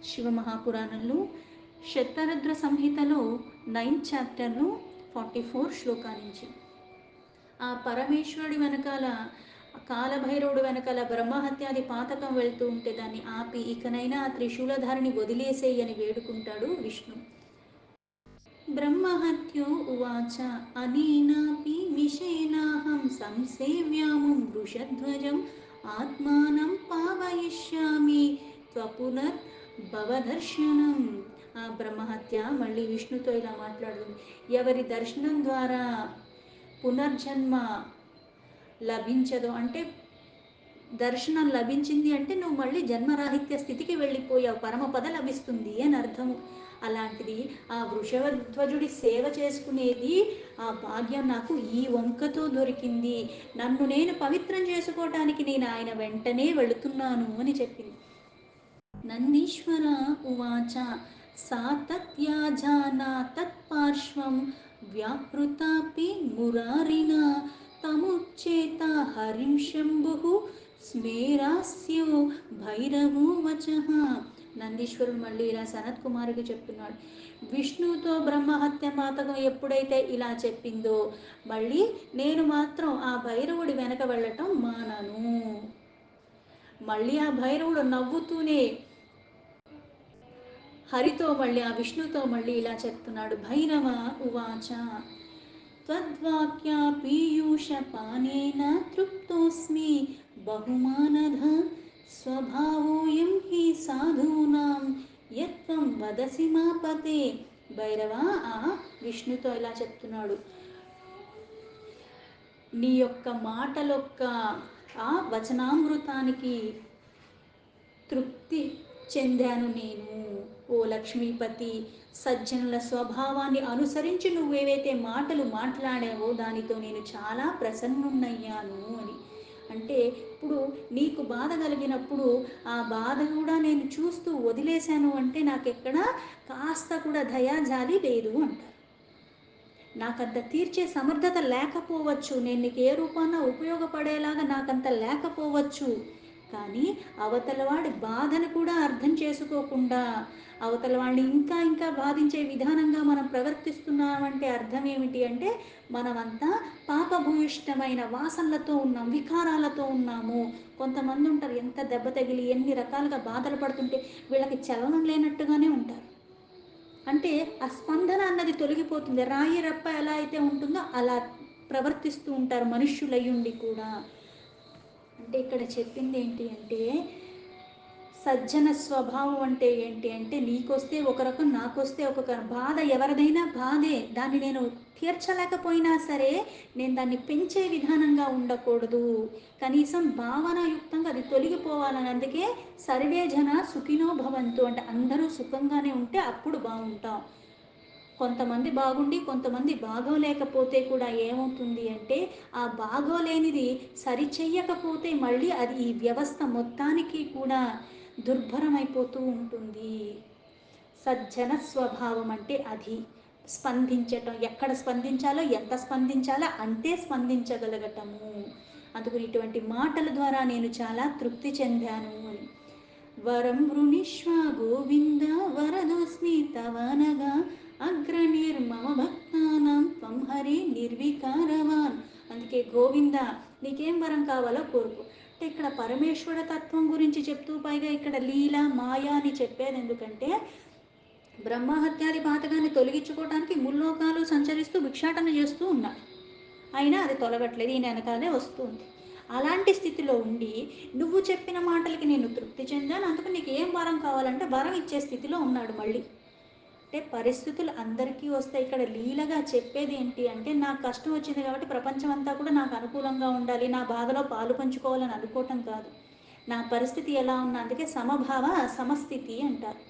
శివమహాపురాణంలో శతరుద్ర సంహితలో 9th చాప్టర్లో 44 శ్లోకాల నుంచి ఆ పరమేశ్వరుడి వెనకాల కాలభైరవుడు వెనకాల బ్రహ్మహత్యాది పాతకం వెళ్తూ ఉంటే దాన్ని ఆపి ఇకనైనా ఆ త్రిశూలధారిని వదిలేసేయని వేడుకుంటాడు విష్ణు. బ్రహ్మహత్యో ఉవాచ అనేనాపి విషేనాహం సంసేవ్యాముం వృషధ్వజం ఆత్మానం పావయిష్యామి త్వపునర్భవదర్శనం. ఆ బ్రహ్మహత్య మళ్ళీ విష్ణుతో ఇలా మాట్లాడుతుంది. ఎవరి దర్శనం ద్వారా పునర్జన్మ లభించదు అంటే దర్శనం లభించింది అంటే నువ్వు మళ్ళీ జన్మరాహిత్య స్థితికి వెళ్ళిపోయావు, పరమపద లభిస్తుంది అని అర్థము. అలాంటిది ఆ వృషధ్వజుడి సేవ చేసుకునేది ఆ భాగ్యం నాకు ఈ వంకతో దొరికింది. నన్ను నేను పవిత్రం చేసుకోవటానికి నేను ఆయన వెంటనే వెళుతున్నాను అని చెప్పింది. నందీశ్వర ఉవాచ సా తత్యాజానా తత్పార్శ్వం వ్యాపృతాపి మురారిణ తముచ్చేత హరిం శంభుః స్మేరాస్యో భైరవో వచః. నందీశ్వరుడు మళ్ళీ ఇలా సనత్ కుమారుడికి చెప్తున్నాడు. విష్ణువుతో బ్రహ్మహత్య పాతకం ఎప్పుడైతే ఇలా చెప్పిందో మళ్ళీ నేను మాత్రం ఆ భైరవుడి వెనక వెళ్ళటం మానను. మళ్ళీ ఆ భైరవుడు నవ్వుతూనే హరితో మళ్ళీ ఆ విష్ణుతో మళ్ళీ ఇలా చెప్తున్నాడు. భైరవ ఉవాచ త్వద్వాక్యా పీయూషపానేన తృప్తోస్మి బహుమానధ స్వభావోయం హి సాధూనాం యత్వం వదసి మాపతే. భైరవ ఆ విష్ణుతో ఇలా చెప్తున్నాడు. నీ యొక్క మాటలొక్క ఆ వచనామృతానికి తృప్తి చెందాను నేను. ఓ లక్ష్మీపతి, సజ్జనుల స్వభావాన్ని అనుసరించి నువ్వేవైతే మాటలు మాట్లాడావో దానితో నేను చాలా ప్రసన్నున్నయ్యాను అని. అంటే ఇప్పుడు నీకు బాధ కలిగినప్పుడు ఆ బాధ కూడా నేను చూస్తూ వదిలేశాను అంటే నాకెక్కడ కాస్త కూడా దయాజాలి లేదు అంటారు. నాకంత తీర్చే సమర్థత లేకపోవచ్చు, నేను నీకు ఏ రూపాన ఉపయోగపడేలాగా నాకంత లేకపోవచ్చు, కానీ అవతల వాడి బాధను కూడా అర్థం చేసుకోకుండా అవతల వాడిని ఇంకా ఇంకా బాధించే విధానంగా మనం ప్రవర్తిస్తున్నామంటే అర్థం ఏమిటి అంటే మనమంతా పాపభూయిష్టమైన వాసనలతో ఉన్నాం, వికారాలతో ఉన్నాము. కొంతమంది ఉంటారు ఎంత దెబ్బ తగిలి ఎన్ని రకాలుగా బాధలు పడుతుంటే వీళ్ళకి చలనం లేనట్టుగానే ఉంటారు. అంటే ఆ స్పందన అన్నది తొలగిపోతుంది. రాయి రప్ప ఎలా అయితే ఉంటుందో అలా ప్రవర్తిస్తూ ఉంటారు మనుష్యులయ్యుండి కూడా. అంటే ఇక్కడ చెప్పింది ఏంటి అంటే సజ్జన స్వభావం అంటే ఏంటి అంటే నీకొస్తే ఒక రకం, నాకొస్తే ఒక బాధ. ఎవరిదైనా బాధే, దాన్ని నేను తీర్చలేకపోయినా సరే నేను దాన్ని పెంచే విధానంగా ఉండకూడదు. కనీసం భావనాయుక్తంగా అది తొలగిపోవాలని. అందుకే సర్వే జన సుఖినో భవంతు అంటే అందరూ సుఖంగానే ఉంటే అప్పుడు బాగుంటాం. కొంతమంది బాగుండి కొంతమంది బాగోలేకపోతే కూడా ఏమవుతుంది అంటే ఆ బాగోలేనిది సరిచెయ్యకపోతే మళ్ళీ అది ఈ వ్యవస్థ మొత్తానికి కూడా దుర్భరమైపోతూ ఉంటుంది. సజ్జన స్వభావం అంటే అది స్పందించటం, ఎక్కడ స్పందించాలో ఎంత స్పందించాలో అంతే స్పందించగలగటము. అందుకని ఇటువంటి మాటల ద్వారా నేను చాలా తృప్తి చెందాను అని. వరం వృణీష్వ గోవింద వరదోస్మి తవనగా అగ్రనిర్మమ భక్తానాం త్వం హరి నిర్వికారవాన్. అందుకే గోవింద నీకేం వరం కావాలో కోరుకో అంటే ఇక్కడ పరమేశ్వర తత్వం గురించి చెప్తూ పైగా ఇక్కడ లీల మాయ అని చెప్పేది ఎందుకంటే బ్రహ్మహత్యాది పాతకాన్ని తొలగించుకోవడానికి ముల్లోకాలు సంచరిస్తూ భిక్షాటన చేస్తూ ఉన్నాడు. అయినా అది తొలగట్లేదు, ఈయన వెనకాలే వస్తుంది. అలాంటి స్థితిలో ఉండి నువ్వు చెప్పిన మాటలకి నేను తృప్తి చెందాను, అందుకు నీకు ఏం వరం కావాలంటే వరం ఇచ్చే స్థితిలో ఉన్నాడు మళ్ళీ. అంటే పరిస్థితులు అందరికీ వస్తాయి. ఇక్కడ లీలగా చెప్పేది ఏంటి అంటే నాకు కష్టం వచ్చింది కాబట్టి ప్రపంచం అంతా కూడా నాకు అనుకూలంగా ఉండాలి, నా బాధలో పాలు పంచుకోవాలని అనుకోవటం కాదు. నా పరిస్థితి ఎలా ఉన్నా, అందుకే సమభావ సమస్థితి అంటారు.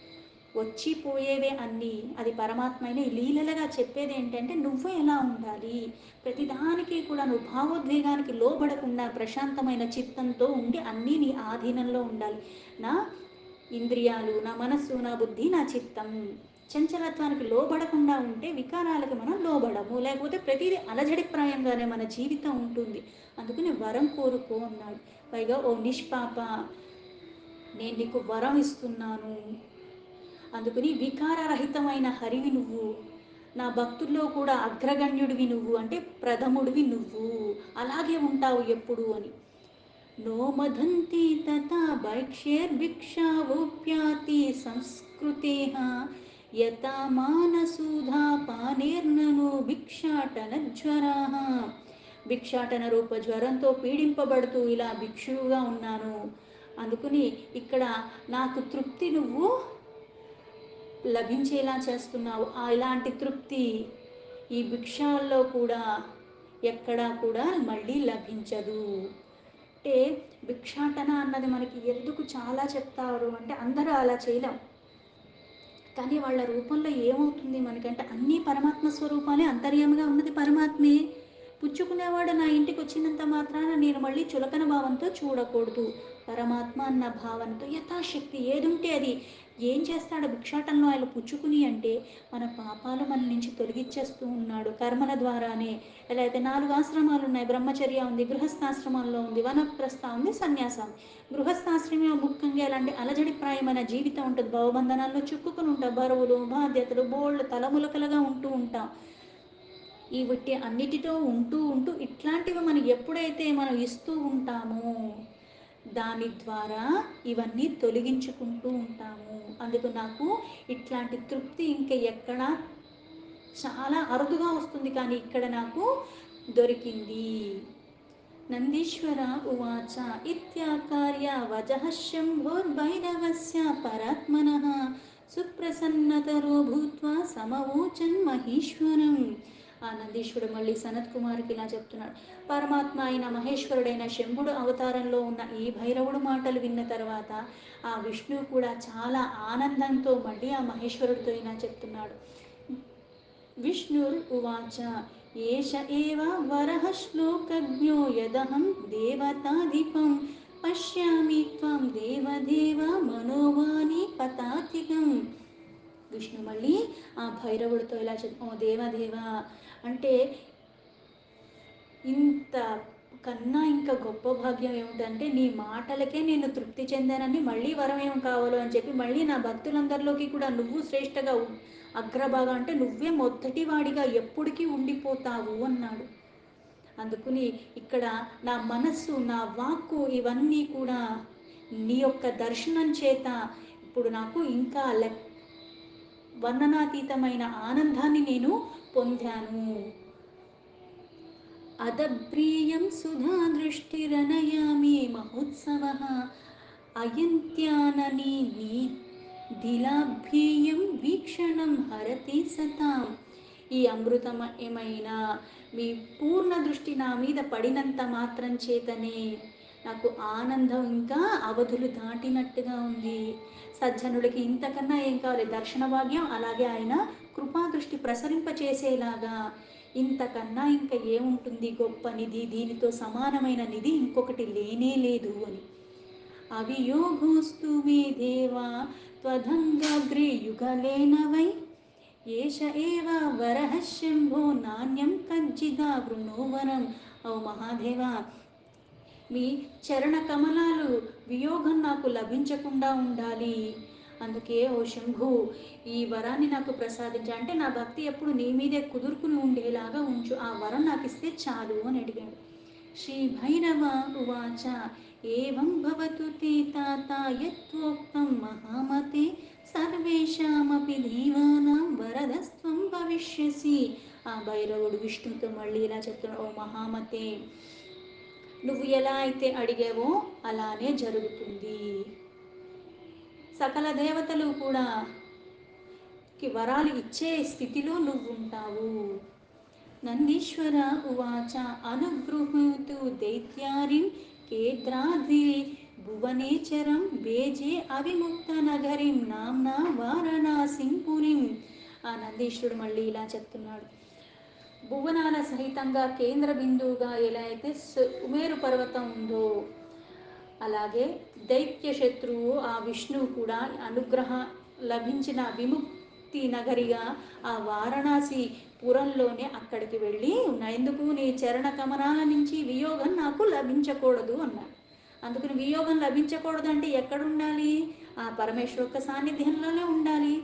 వచ్చిపోయేవే అన్నీ, అది పరమాత్మైన లీలలుగా చెప్పేది ఏంటంటే నువ్వు ఎలా ఉండాలి, ప్రతిదానికి కూడా నువ్వు భావోద్వేగానికి లోబడకుండా ప్రశాంతమైన చిత్తంతో ఉండి అన్నీ నీ ఆధీనంలో ఉండాలి. నా ఇంద్రియాలు, నా మనస్సు, నా బుద్ధి, నా చిత్తం చంచలత్వానికి లోబడకుండా ఉంటే వికారాలకు మనం లోబడము, లేకపోతే ప్రతిదీ అలజడిప్రాయంగానే మన జీవితం ఉంటుంది. అందుకని వరం కోరుకో అన్నాడు. పైగా ఓ నిష్పాప, నేను నీకు వరం ఇస్తున్నాను, అందుకని వికారరహితమైన హరివి నువ్వు, నా భక్తుల్లో కూడా అగ్రగణ్యుడివి నువ్వు, అంటే ప్రథముడివి నువ్వు, అలాగే ఉంటావు ఎప్పుడు అని. నో మదంతి తథా భైక్ష్యర్భిక్షావోప్యాతి సంస్కృతేః యథా మానసూధా పానేర్నను భిక్షాటనజ్వరాః. భిక్షాటన రూప జ్వరంతో పీడింపబడుతూ ఇలా భిక్షువుగా ఉన్నాను. అందుకని ఇక్కడ నాకు తృప్తి నువ్వు లభించేలా చేస్తున్నావు. ఇలాంటి తృప్తి ఈ భిక్షాల్లో కూడా ఎక్కడా కూడా మళ్ళీ లభించదు. అంటే భిక్షాటన అన్నది మనకి ఎందుకు చాలా చెప్తారు అంటే, అందరూ అలా చేయలేం, కానీ వాళ్ళ రూపంలో ఏమవుతుంది మనకంటే అన్నీ పరమాత్మ స్వరూపాలే, అంతర్యామిగా ఉన్నది పరమాత్మే. పుచ్చుకునేవాడు నా ఇంటికి వచ్చినంత మాత్రాన నేను మళ్ళీ చులకన భావంతో చూడకూడదు. పరమాత్మ అన్న భావనతో యథాశక్తి ఏది ఉంటే అది. ఏం చేస్తాడు భిక్షాటంలో ఆయన పుచ్చుకుని అంటే, మన పాపాలు మన నుంచి తొలగించేస్తూ ఉన్నాడు కర్మల ద్వారానే. ఎలా అయితే 4 ఆశ్రమాలు ఉన్నాయి, బ్రహ్మచర్య ఉంది, గృహస్థాశ్రమంలో ఉంది, వనప్రస్థ ఉంది, సన్యాసం. గృహస్థాశ్రమంలో ముఖ్యంగా ఎలాంటి అలజడిప్రాయమైన జీవితం ఉంటుంది, భవబంధనాల్లో చిక్కుకుని ఉంటాం, బరువులు బాధ్యతలు బోళ్ళు తలములకలుగా ఉంటూ ఉంటాం. ఈ వీటి అన్నిటితో ఉంటూ ఉంటూ ఇట్లాంటివి మనం ఎప్పుడైతే మనం ఇస్తూ ఉంటామో దాని ద్వారా ఇవన్నీ తొలగించుకుంటూ ఉంటాము. అందుకు నాకు ఇట్లాంటి తృప్తి ఇంకా ఎక్కడ చాలా అరుదుగా వస్తుంది, కానీ ఇక్కడ నాకు దొరికింది. నందీశ్వర ఉవాచ ఇత్యాకార్య వచః శంభోర్భైరవస్య పరాత్మనః సుప్రసన్నతరో భూత్వా సమవోచన్ మహేశ్వరం. ఆ నందీశ్వరుడు మళ్ళీ సనత్ కుమార్కి ఇలా చెప్తున్నాడు. పరమాత్మ అయిన మహేశ్వరుడైన శంభుడు అవతారంలో ఉన్న ఈ భైరవుడు మాటలు విన్న తర్వాత ఆ విష్ణువు కూడా చాలా ఆనందంతో మళ్ళీ ఆ మహేశ్వరుడితో ఇలా చెప్తున్నాడు. విష్ణుర్ ఉవాచ ఏష ఏవ వరః శ్లోకజ్ఞో యదహం దేవతాధిపం పశ్యామి త్వం దేవదేవ మనోవాణి పతాతికం. విష్ణు మళ్ళీ ఆ భైరవుడితో ఇలా ఓ దేవదేవ, అంటే ఇంత కన్నా ఇంకా గొప్ప భాగ్యం ఏమిటంటే నీ మాటలకే నేను తృప్తి చెందానని, మళ్ళీ వరం ఏం కావాలో అని చెప్పి మళ్ళీ నా భక్తులందరిలోకి కూడా నువ్వు శ్రేష్టగా అగ్రభాగం, అంటే నువ్వే మొదటివాడిగా ఎప్పటికీ ఉండిపోతావు అన్నాడు. అందుకుని ఇక్కడ నా మనస్సు నా వాక్కు ఇవన్నీ కూడా నీ యొక్క దర్శనం చేత ఇప్పుడు నాకు ఇంకా వర్ణనాతీతమైన ఆనందాన్ని నేను పొందాను. అదప్రియం సుధా దృష్టిరనయామి మహోత్సవః అయంత్యానని దిలాభ్యేయం వీక్షణం హరతి సతాం. ఈ అమృతమయమైన మీ పూర్ణ దృష్టి నా మీద పడినంత మాత్రం చేతనే నాకు ఆనందం ఇంకా అవధులు దాటినట్టుగా ఉంది. సజ్జనుడికి ఇంతకన్నా ఏం కావాలి, దర్శన భాగ్యం, అలాగే ఆయన కృపాదృష్టి ప్రసరింపచేసేలాగా ఇంతకన్నా ఇంకా ఏముంటుంది గొప్ప నిధి, దీనితో సమానమైన నిధి ఇంకొకటి లేనే లేదు అని. అవియోగోస్తు మే దేవా త్వదంగాగ్రే యుగలేన వై ఏష ఏవ వరః శంభో నాణ్యం కజ్జిదా వృణోవరం. ఓ మహాదేవా, మీ చరణ కమలాలు వియోగం నాకు లభించకుండా ఉండాలి. అందుకే ఓ శంభు ఈ వరాన్ని నాకు ప్రసాదించ, అంటే నా భక్తి ఎప్పుడు నీ మీదే కుదురుకుని ఉండేలాగా ఉంచు, ఆ వరం నాకు ఇస్తే చాలు అని అడిగాడు. శ్రీ భైరవ ఉవాచ ఏవం భవతు తే తాత యత్వోక్తం మహామతే సర్వేషామపి దేవానాం వరదస్త్వం భవిష్యసి. ఆ భైరవుడు విష్ణుతో మళ్ళీ ఇలా చెప్తున్నాడు. ఓ మహామతే, నువ్వు ఎలా అయితే అడిగావో అలానే జరుగుతుంది. సకల దేవతలు కూడా వరాలు ఇచ్చే స్థితిలో నువ్వు ఉంటావు. నందీశ్వర ఉవాచ అనుగృహీతు దైత్యారిం కేద్రాద్రి భువనేచరం బేజే అవిముక్త నగరిం నామ్నా వారణాసిం పురిం. ఆ నందీశ్వరుడు మళ్ళీ ఇలా చెప్తున్నాడు. భువనాల సహితంగా కేంద్ర బిందువుగా ఎలా అయితే సుమేరు పర్వతం ఉందో, అలాగే దైత్య శత్రువు ఆ విష్ణువు కూడా అనుగ్రహం లభించిన విముక్తి నగరిగా ఆ వారణాసి పురంలోనే అక్కడికి వెళ్ళి ఉన్నాయి. ఎందుకు? నీ చరణ కమనాల నుంచి వియోగం నాకు లభించకూడదు అన్నాడు. అందుకని వియోగం లభించకూడదు అంటే ఎక్కడుండాలి? ఆ పరమేశ్వరు యొక్క సాన్నిధ్యంలోనే ఉండాలి.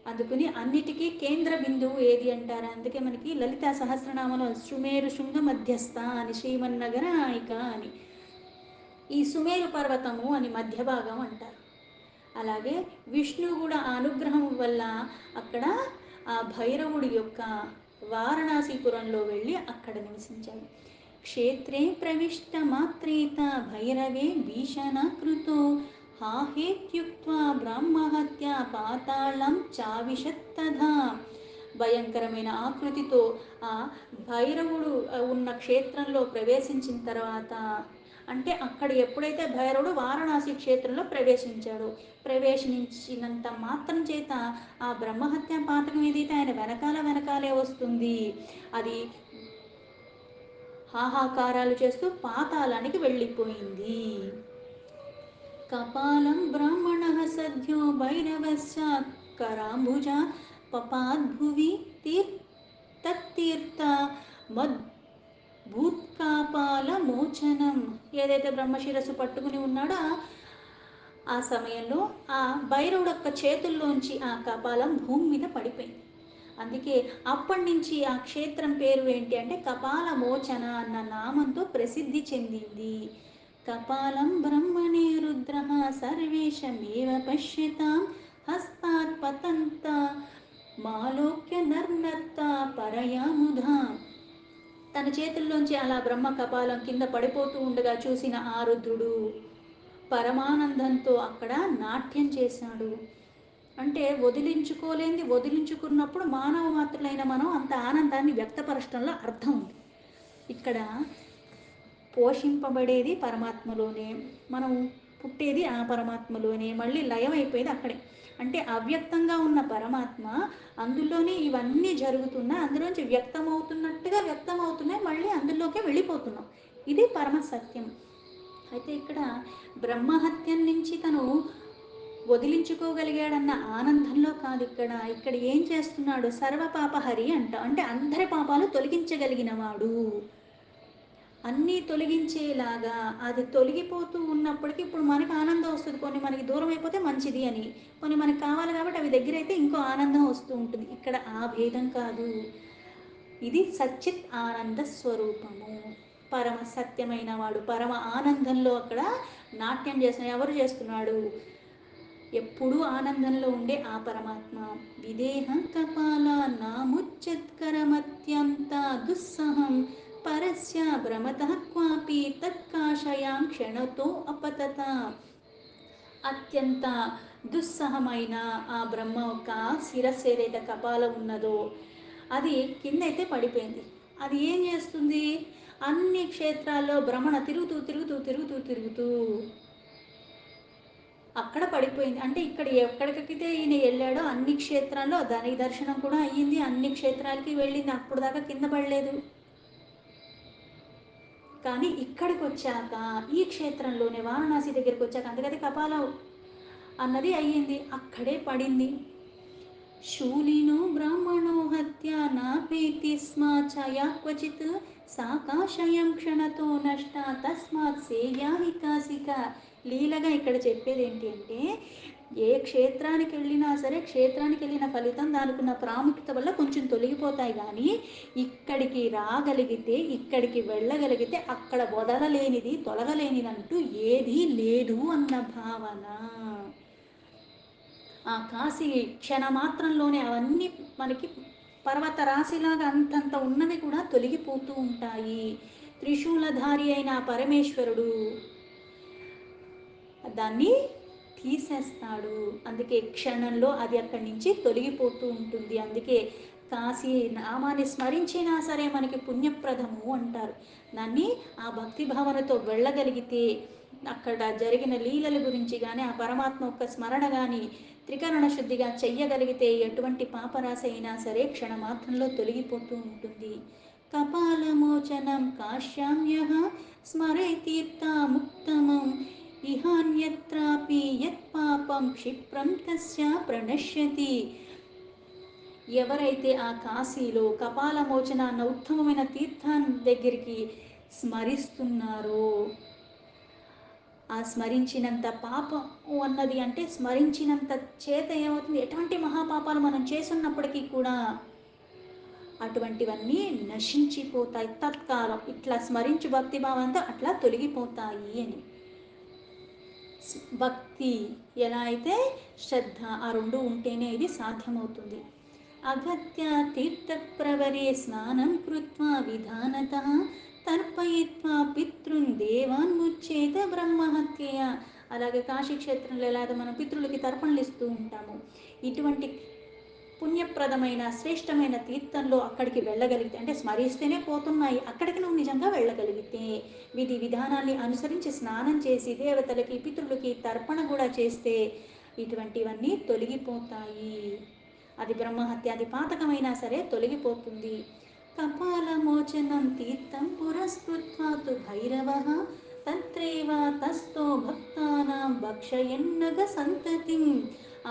అందుకని అన్నిటికీ కేంద్ర బిందువు ఏది అంటారు? అందుకే మనకి లలితా సహస్రనామంలో సుమేరు శృంగ మధ్యస్థ అని, శ్రీమన్నగర నాయిక అని, ఈ సుమేరు పర్వతము అని మధ్య భాగం అంటారు. అలాగే విష్ణువు కూడా ఆ అనుగ్రహం వల్ల అక్కడ ఆ భైరవుడి యొక్క వారణాసిపురంలో వెళ్ళి అక్కడ నివసించాడు. క్షేత్రే ప్రవిష్ట మాత్రేత భైరవే భీషణకృతో హాహేత్యుక్త్వా బ్రహ్మహత్య పాతాళం చావిశత్తథా. భయంకరమైన ఆకృతితో ఆ భైరవుడు ఉన్న క్షేత్రంలో ప్రవేశించిన తర్వాత, అంటే అక్కడ ఎప్పుడైతే భైరవుడు వారణాసి క్షేత్రంలో ప్రవేశించినంత మాత్రం చేత ఆ బ్రహ్మహత్య పాతకం ఏదైతే ఆయన వెనకాలే వస్తుంది, అది హాహాకారాలు చేస్తూ పాతాళానికి వెళ్ళిపోయింది. కపాలం బ్రాహ్మణ సద్యో భైరవస్య కరాంబుజా పపాద్భువి తత్తీర్థ మద్ భూత్కాపాల మోచనం. ఏదైతే బ్రహ్మశిరస్సు పట్టుకుని ఉన్నాడో ఆ సమయంలో ఆ భైరవుడు యొక్క చేతుల్లోంచి ఆ కపాలం భూమి మీద పడిపోయింది. అందుకే అప్పటి నుంచి ఆ క్షేత్రం పేరు ఏంటి అంటే కపాల మోచన అన్న నామంతో ప్రసిద్ధి చెందింది. కపాలం బ్రహ్మణే రుద్ర సర్వేషమేవ పశ్యతాం హస్తాత్ పతంత మాలోక్య నర్నత్త పరయాముధా. తన చేతుల్లోంచి అలా బ్రహ్మ కపాలం కింద పడిపోతూ ఉండగా చూసిన ఆ రుద్రుడు పరమానందంతో అక్కడ నాట్యం చేశాడు. అంటే వదిలించుకున్నప్పుడు మానవ మాత్రులైన మనం అంత ఆనందాన్ని వ్యక్తపరచడంలో అర్థం ఉంది. ఇక్కడ పోషింపబడేది పరమాత్మలోనే, మనం పుట్టేది ఆ పరమాత్మలోనే, మళ్ళీ లయం అయిపోయేది అక్కడే. అంటే అవ్యక్తంగా ఉన్న పరమాత్మ అందులోనే ఇవన్నీ జరుగుతున్నా అందులోంచి వ్యక్తమవుతున్నాయి, మళ్ళీ అందులోకే వెళ్ళిపోతున్నాం. ఇది పరమ సత్యం. అయితే ఇక్కడ బ్రహ్మహత్యం నుంచి తను వదిలించుకోగలిగాడన్న ఆనందంలో కాదు. ఇక్కడ ఏం చేస్తున్నాడు? సర్వపాపహరి అంట, అంటే అందరి పాపాలు తొలగించగలిగినవాడు. అన్నీ తొలగించేలాగా అది తొలగిపోతూ ఉన్నప్పటికీ ఇప్పుడు మనకు ఆనందం వస్తుంది. కొన్ని మనకి దూరం అయిపోతే మంచిది అని, కొన్ని మనకు కావాలి కాబట్టి అవి దగ్గర అయితే ఇంకో ఆనందం వస్తూ ఉంటుంది. ఇక్కడ ఆ భేదం కాదు. ఇది సచ్చిత్ ఆనంద స్వరూపము. పరమ సత్యమైన వాడు పరమ ఆనందంలో అక్కడ నాట్యం చేస్తున్న ఎవరు చేస్తున్నాడు? ఎప్పుడూ ఆనందంలో ఉండే ఆ పరమాత్మ. విదేహ కపాల నాముచ్చత్కరమత్యంత దుస్సహం పరస్య భ్రమతః క్వాపి తత్కాశయాం క్షణతో అపతత. అత్యంత దుస్సహమైన ఆ బ్రహ్మ యొక్క శిరస్సు ఏదైతే కపాలం ఉన్నదో అది కిందైతే పడిపోయింది. అది ఏం చేస్తుంది? అన్ని క్షేత్రాల్లో భ్రమణ తిరుగుతూ అక్కడ పడిపోయింది. అంటే ఇక్కడ ఎక్కడికైతే ఈయన వెళ్ళాడో అన్ని క్షేత్రాల్లో దానికి దర్శనం కూడా అయ్యింది, అన్ని క్షేత్రాలకి వెళ్ళింది, అప్పుడు దాకా కింద పడలేదు. కానీ ఇక్కడికి వచ్చాక ఈ క్షేత్రంలోనే వారణాసి దగ్గరికి వచ్చాక అందుకని కపాలం అన్నది అయ్యింది, అక్కడే పడింది. శూలినో బ్రాహ్మణో హత్య నాపేతి స్మా ఛాయా క్వచిత్ సాకాశయం క్షణతో నష్ట తస్మాత్ సేయాహి కాశిక. లీలగా ఇక్కడ చెప్పేది ఏంటి అంటే, ఏ క్షేత్రానికి వెళ్ళినా సరే క్షేత్రానికి వెళ్ళిన ఫలితం దానికి ఉన్న ప్రాముఖ్యత వల్ల కొంచెం తొలగిపోతాయి, కానీ ఇక్కడికి రాగలిగితే ఇక్కడికి వెళ్ళగలిగితే అక్కడ వదలలేనిది తొలగలేనిదంటూ ఏదీ లేదు అన్న భావన. ఆ కాశీ క్షణమాత్రంలోనే అవన్నీ మనకి పర్వత రాశిలాగా అంతంత ఉన్నవి కూడా తొలగిపోతూ ఉంటాయి. త్రిశూలధారి అయిన పరమేశ్వరుడు దాన్ని తీసేస్తాడు. అందుకే క్షణంలో అది అక్కడి నుంచి తొలగిపోతూ ఉంటుంది. అందుకే కాశీ నామాన్ని స్మరించినా సరే మనకి పుణ్యప్రదము అంటారు. దాన్ని ఆ భక్తి భావనతో వెళ్ళగలిగితే అక్కడ జరిగిన లీలల గురించి కానీ ఆ పరమాత్మ యొక్క స్మరణ కానీ త్రికరణ శుద్ధిగా చెయ్యగలిగితే ఎటువంటి పాపరాశి అయినా సరే క్షణమాత్రంలో తొలగిపోతూ ఉంటుంది. కపాలమోచనం కాశ్యామ్యః స్మరేతీర్థముత్తమం ఇహాన్యత్రాపి యత్పాపం క్షిప్రం తస్య ప్రణశ్యతి. ఎవరైతే ఆ కాశీలో కపాలమోచన అన్న ఉత్తమమైన తీర్థాన్ని దగ్గరికి స్మరిస్తున్నారో ఆ స్మరించినంత పాపం అన్నది అంటే స్మరించినంత చేత ఏమవుతుంది, ఎటువంటి మహాపాపాలు మనం చేసున్నప్పటికీ కూడా అటువంటివన్నీ నశించిపోతాయి తత్కాలం. ఇట్లా స్మరించు భక్తిభావంతో అట్లా తొలగిపోతాయి అని. భక్తి ఎలా అయితే శ్రద్ధ ఆ రెండు ఉంటేనే ఇది సాధ్యమవుతుంది. అగత్య తీర్థప్రవరే స్నానం కృత్వా విధానతః తర్పయిత్వా పితృన్ దేవాన్ ముచ్చేత బ్రహ్మహత్యయ. అలాగే కాశీక్షేత్రంలో ఎలా అయితే మనం పితృలకి తర్పణలు ఇస్తూ ఉంటాము, ఇటువంటి పుణ్యప్రదమైన శ్రేష్టమైన తీర్థంలో అక్కడికి వెళ్ళగలిగితే, అంటే స్మరిస్తేనే పోతున్నాయి, అక్కడికి నువ్వు నిజంగా వెళ్ళగలిగితే విధి విధానాన్ని అనుసరించి స్నానం చేసి దేవతలకి పితృలకి తర్పణ కూడా చేస్తే ఇటువంటివన్నీ తొలగిపోతాయి. అది బ్రహ్మహత్య, అది పాతకమైనా సరే తొలగిపోతుంది. కపాలమోచనం తీర్థం పురస్కృత్వా తు భైరవః తత్రైవ తస్థో భక్తానాం భక్షయన్నగ సంతతిం.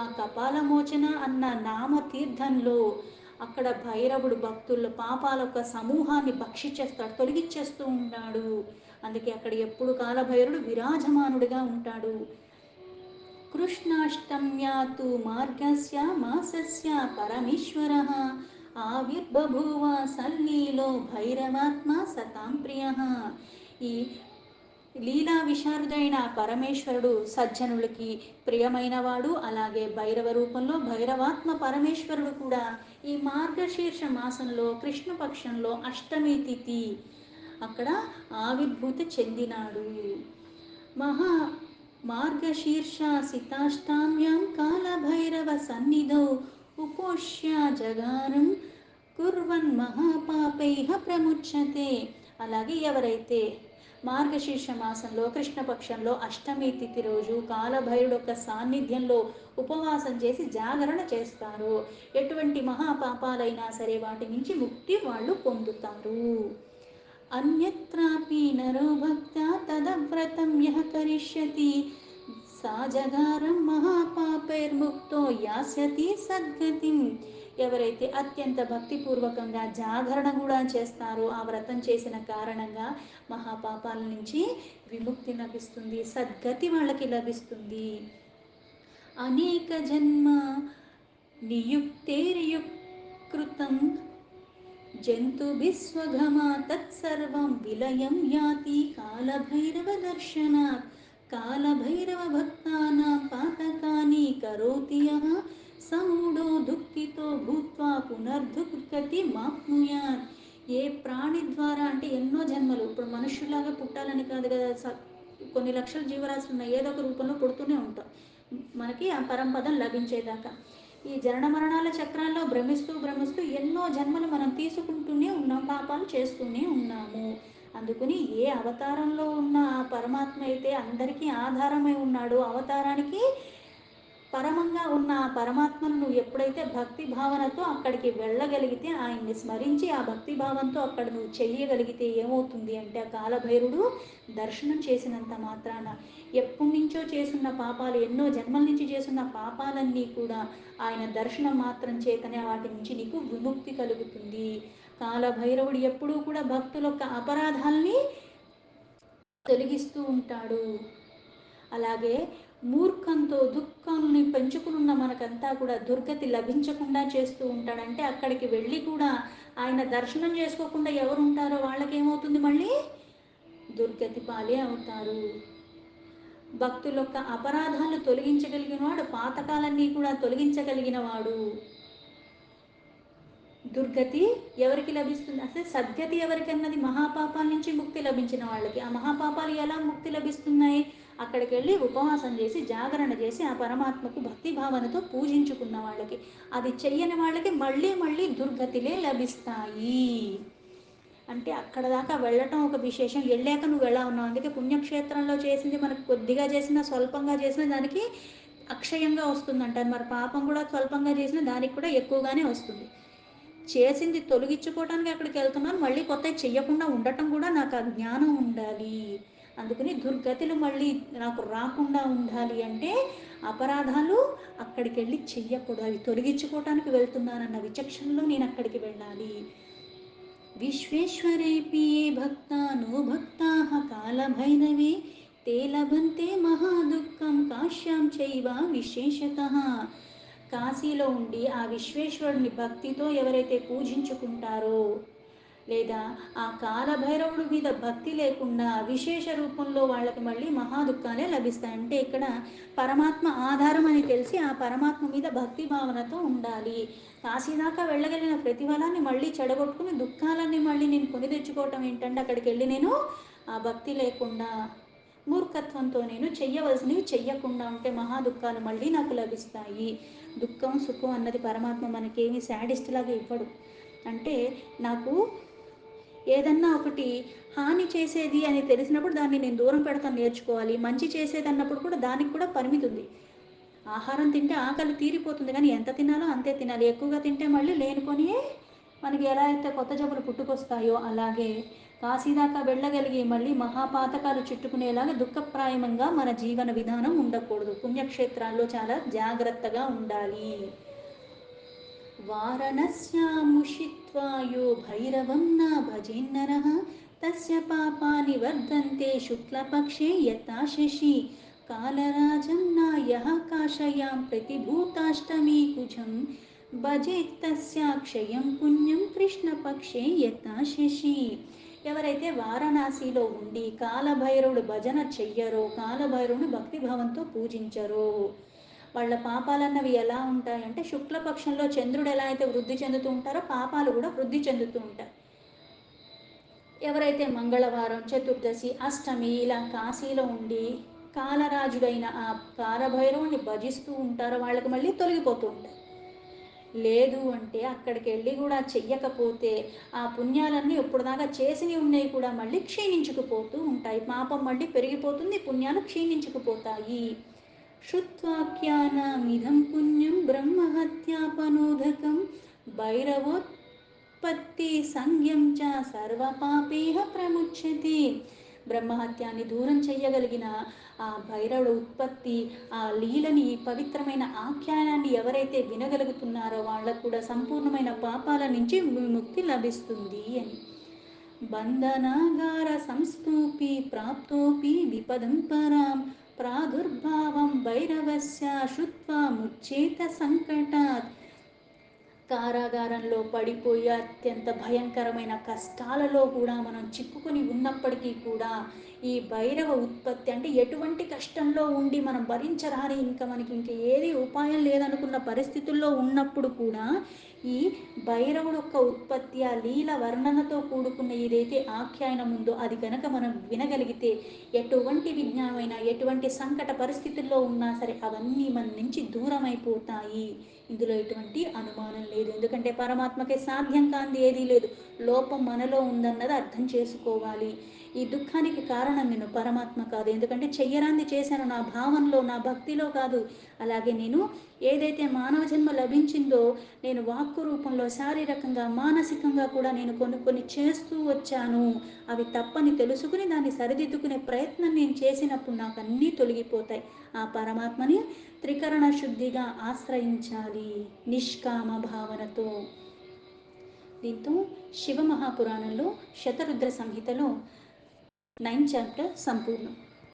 ఆ కపాలమోచన అన్న నామ తీర్థంలో అక్కడ భైరవుడు భక్తుల పాపాల యొక్క సమూహాన్ని భక్షించేస్తాడు, తొలగించేస్తూ ఉంటాడు. అందుకే అక్కడ ఎప్పుడు కాలభైరవుడు విరాజమానుడిగా ఉంటాడు. కృష్ణాష్టమ్యా తు మార్గస్య మాసస్య పరమేశ్వరః ఆవిర్బభూవ సల్లీలో భైరవాత్మ సతాం ప్రియః. ఈ లీలా విశారదైన పరమేశ్వరుడు సజ్జనులకి ప్రియమైనవాడు. అలాగే భైరవ రూపంలో భైరవాత్మ పరమేశ్వరుడు కూడా ఈ మార్గశీర్ష మాసంలో కృష్ణపక్షంలో అష్టమి తిథి అక్కడ ఆవిర్భూతి చెందినాడు. మహా మార్గశీర్షాసితాష్టామ్యాం కాలభైరవ సన్నిధౌ ఉపోష్య జగారం కుర్వన్ మహాపాపైః ప్రముచ్యతే. అలాగే ఎవరైతే మార్గశీర్ష మాసంలో కృష్ణపక్షంలో అష్టమి తిథి రోజు కాలభైరుడు యొక్క సాన్నిధ్యంలో ఉపవాసం చేసి జాగరణ చేస్తారో ఎటువంటి మహాపాపాలైనా సరే వాటి నుంచి ముక్తి వాళ్ళు పొందుతారు. అన్యత్రాపి నరో భక్త్యా తదవ్రతం యః కరిష్యతి సా జగారం మహాపాపైర్ముక్తో యాస్యతి సద్గతిం. ఎవరైతే అత్యంత భక్తిపూర్వకంగా జాగరణ కూడా చేస్తారో ఆ వ్రతం చేసిన కారణంగా మహాపాపాల నుంచి విముక్తి లభిస్తుంది, సద్గతి వాళ్ళకి లభిస్తుంది. అనేక జన్మ నియుక్తైర్యుక్తం జంతుభిస్వఘమా తత్సర్వం విలయం యాతి కాలభైరవ దర్శనాత్. కాలభైరవ భక్తానాం పాతకాని కరోతి యః సమూఢో దుఃఖితో భూత్వా పునర్దుర్గతి మాప్నుయాత్. ఏ ప్రాణి ద్వారా అంటే ఎన్నో జన్మలు, ఇప్పుడు మనుషులాగా పుట్టాలని కాదు కదా, కొన్ని లక్షల జీవరాశులు ఉన్నాయి, ఏదో ఒక రూపంలో పుడుతూనే ఉంటాం మనకి ఆ పరంపదం లభించేదాకా. ఈ జనన మరణాల చక్రాల్లో భ్రమిస్తూ భ్రమిస్తూ ఎన్నో జన్మలు మనం తీసుకుంటూనే ఉన్నాం, పాపాలు చేస్తూనే ఉన్నాము. అందుకని ఏ అవతారంలో ఉన్న ఆ పరమాత్మ అయితే అందరికీ ఆధారమై ఉన్నాడో, అవతారానికి పరమంగా ఉన్న ఆ పరమాత్మను నువ్వు ఎప్పుడైతే భక్తి భావనతో అక్కడికి వెళ్ళగలిగితే, ఆయన్ని స్మరించి ఆ భక్తి భావంతో అక్కడ నువ్వు చెయ్యగలిగితే ఏమవుతుంది అంటే, ఆ కాలభైరుడు దర్శనం చేసినంత మాత్రాన ఎప్పటి నుంచో చేస్తున్న పాపాలు, ఎన్నో జన్మల నుంచి చేస్తున్న పాపాలన్నీ కూడా ఆయన దర్శనం మాత్రం చేతనే వాటి నుంచి నీకు విముక్తి కలుగుతుంది. కాలభైరవుడు ఎప్పుడూ కూడా భక్తుల యొక్క అపరాధాల్ని తొలగిస్తూ ఉంటాడు. అలాగే మూర్ఖంతో దుఃఖాన్ని పెంచుకున్న మనకంతా కూడా దుర్గతి లభించకుండా చేస్తూ ఉంటాడంటే, అక్కడికి వెళ్ళి కూడా ఆయన దర్శనం చేసుకోకుండా ఎవరు ఉంటారో వాళ్ళకేమవుతుంది, మళ్ళీ దుర్గతి పాలే అవుతారు. భక్తుల యొక్క అపరాధాలను తొలగించగలిగిన వాడు, పాతకాలన్నీ కూడా తొలగించగలిగిన వాడు. దుర్గతి ఎవరికి లభిస్తుంది అంటే సద్గతి ఎవరికి అన్నది మహాపాపాల నుంచి ముక్తి లభించిన వాళ్ళకి. ఆ మహాపాపాలు ఎలా ముక్తి లభిస్తున్నాయి, అక్కడికి వెళ్ళి ఉపవాసం చేసి జాగరణ చేసి ఆ పరమాత్మకు భక్తి భావనతో పూజించుకున్న వాళ్ళకి. అది చెయ్యని వాళ్ళకి మళ్ళీ మళ్ళీ దుర్గతిలే లభిస్తాయి. అంటే అక్కడ దాకా వెళ్ళటం ఒక విశేషం, వెళ్ళాక నువ్వు ఎలా ఉన్నావు. అందుకే పుణ్యక్షేత్రంలో చేసింది మనకు కొద్దిగా చేసినా స్వల్పంగా చేసినా దానికి అక్షయంగా వస్తుందంటారు. మరి పాపం కూడా స్వల్పంగా చేసినా దానికి కూడా ఎక్కువగానే వస్తుంది. చేసింది తొలగించుకోవడానికి అక్కడికి వెళ్తున్నాను, మళ్ళీ కొత్త చెయ్యకుండా ఉండటం కూడా నాకు ఆ జ్ఞానం ఉండాలి. అందుకని దుర్గతులు మళ్ళీ నాకు రాకుండా ఉండాలి అంటే అపరాధాలు అక్కడికి వెళ్ళి చెయ్యకూడదు, అవి తొలగించుకోవటానికి వెళ్తున్నానన్న విచక్షణలో నేను అక్కడికి వెళ్ళాలి. విశ్వేశ్వరేపి ఏ భక్తా నో భక్తాః కాలభైరవే తే లభంతే మహాదుఃఖం కాశ్యాం చైవ విశేషత. కాశీలో ఉండి ఆ విశ్వేశ్వరుని భక్తితో ఎవరైతే పూజించుకుంటారో, లేదా ఆ కాలభైరవుడి మీద భక్తి లేకుండా విశేష రూపంలో వాళ్ళకి మళ్ళీ మహాదుఖాలే లభిస్తాయి. అంటే ఇక్కడ పరమాత్మ ఆధారం అని తెలిసి ఆ పరమాత్మ మీద భక్తి భావనతో ఉండాలి. కాశీ దాకా వెళ్ళగలిగిన ప్రతిఫలాన్ని మళ్ళీ చెడగొట్టుకుని దుఃఖాలన్నీ మళ్ళీ నేను కొని తెచ్చుకోవటం ఏంటంటే, అక్కడికి వెళ్ళి నేను ఆ భక్తి లేకుండా మూర్ఖత్వంతో నేను చెయ్యవలసినవి చెయ్యకుండా ఉంటే మహాదుఖాలు మళ్ళీ నాకు లభిస్తాయి. దుఃఖం సుఖం అన్నది పరమాత్మ మనకేమీ శాడిస్ట్ లాగా ఇవ్వడు. అంటే నాకు ఏదన్నా ఒకటి హాని చేసేది అని తెలిసినప్పుడు దాన్ని నేను దూరం పెడతాను, నేర్చుకోవాలి. మంచి చేసేది అన్నప్పుడు కూడా దానికి కూడా పరిమితి ఉంది. ఆహారం తింటే ఆకలి తీరిపోతుంది, కానీ ఎంత తినాలో అంతే తినాలి. ఎక్కువగా తింటే మళ్ళీ లేనిపోని మనకి ఎలా అయితే కొత్త జబ్బులు పుట్టుకొస్తాయో, అలాగే కాశీదాకా వెళ్ళగలిగి మళ్ళీ మహాపాతకాలు చుట్టుకునేలాగా దుఃఖప్రాయమంగా మన జీవన విధానం ఉండకూడదు. పుణ్యక్షేత్రాల్లో చాలా జాగ్రత్తగా ఉండాలి. వారణస్యాముషిత్వా యో భైరవం న భజేన్నరః తస్య పాపాని వర్ధంతే శుక్లపక్షే యథా శశి కాలరాజం న యః కాశయాం ప్రతిభూతాష్టమీ కుజం భజేత్తస్యాక్షయం పుణ్యం కృష్ణపక్షే యథా శశి. ఎవరైతే వారణాసిలో ఉండి కాలభైరవుడు భజన చెయ్యరో, కాలభైరవుని భక్తిభావంతో పూజించరో, వాళ్ళ పాపాలన్నవి ఎలా ఉంటాయంటే, శుక్లపక్షంలో చంద్రుడు ఎలా అయితే వృద్ధి చెందుతూ ఉంటారో పాపాలు కూడా వృద్ధి చెందుతూ ఉంటాయి. ఎవరైతే మంగళవారం, చతుర్దశి, అష్టమి ఇలా కాశీలో ఉండి కాలరాజుడైన ఆ కాలభైరవుని భజిస్తూ ఉంటారో వాళ్ళకి మళ్ళీ తొలగిపోతూ ఉంటాయి. లేదు అంటే అక్కడికి వెళ్ళి కూడా చెయ్యకపోతే ఆ పుణ్యాలన్నీ ఇప్పుడుదాకా చేసినవి ఉన్నాయి కూడా మళ్ళీ క్షీణించుకుపోతూ ఉంటాయి. పాపం మళ్ళీ పెరిగిపోతుంది, పుణ్యాలు క్షీణించుకుపోతాయి. శృత్వాఖ్యానామిదం పుణ్యం బ్రహ్మహత్యాపనోదకం భైరవోత్పత్తి సంజ్ఞం చ సర్వపాపేహ ప్రముచ్యతే. బ్రహ్మహత్యాన్ని దూరం చెయ్యగలిగిన ఆ భైరవుడు ఉత్పత్తి, ఆ లీలని, పవిత్రమైన ఆఖ్యానాన్ని ఎవరైతే వినగలుగుతున్నారో వాళ్ళకు కూడా సంపూర్ణమైన పాపాల నుంచి విముక్తి లభిస్తుంది అని. బంధనాగార సంస్థూపి ప్రాప్తోపి విపదం పరాం ప్రాదుర్భావం భైరవస్య శ్రుత్వా ముచ్చేత సంకటాత్. కారాగారంలో పడిపోయి అత్యంత భయంకరమైన కష్టాలలో కూడా మనం చిక్కుకొని ఉన్నప్పటికీ కూడా ఈ భైరవ ఉత్పత్తి అంటే ఎటువంటి కష్టంలో ఉండి మనం భరించరాని మనకి ఇంక ఏది ఉపాయం లేదనుకున్న పరిస్థితుల్లో ఉన్నప్పుడు కూడా ఈ భైరవుడు యొక్క ఉత్పత్తి, ఆ లీల వర్ణనతో కూడుకున్న ఏదైతే ఆఖ్యానం ఉందో అది కనుక మనం వినగలిగితే ఎటువంటి విజ్ఞానమైన ఎటువంటి సంకట పరిస్థితుల్లో ఉన్నా సరే అవన్నీ మన నుంచి దూరం అయిపోతాయి. ఇందులో ఎటువంటి అనుమానం లేదు. ఎందుకంటే పరమాత్మకి సాధ్యం కానిది ఏదీ లేదు. లోపం మనలో ఉందన్నది అర్థం చేసుకోవాలి. ఈ దుఃఖానికి కారణం నేను, పరమాత్మ కాదు. ఎందుకంటే చెయ్యరాంది చేశాను నా భావంలో, నా భక్తిలో కాదు. అలాగే నేను ఏదైతే మానవ జన్మ లభించిందో నేను వాక్కు రూపంలో, శారీరకంగా, మానసికంగా కూడా నేను కొన్ని చేస్తూ వచ్చాను. అవి తప్పని తెలుసుకుని దాన్ని సరిదిద్దుకునే ప్రయత్నం నేను చేసినప్పుడు నాకు అన్నీ తొలగిపోతాయి. ఆ పరమాత్మని త్రికరణ శుద్ధిగా ఆశ్రయించాలి నిష్కామ భావనతో. దీంతో శివ మహాపురాణంలో శతరుద్ర సంహితలో 9th చాప్టర్ సంపూర్ణం.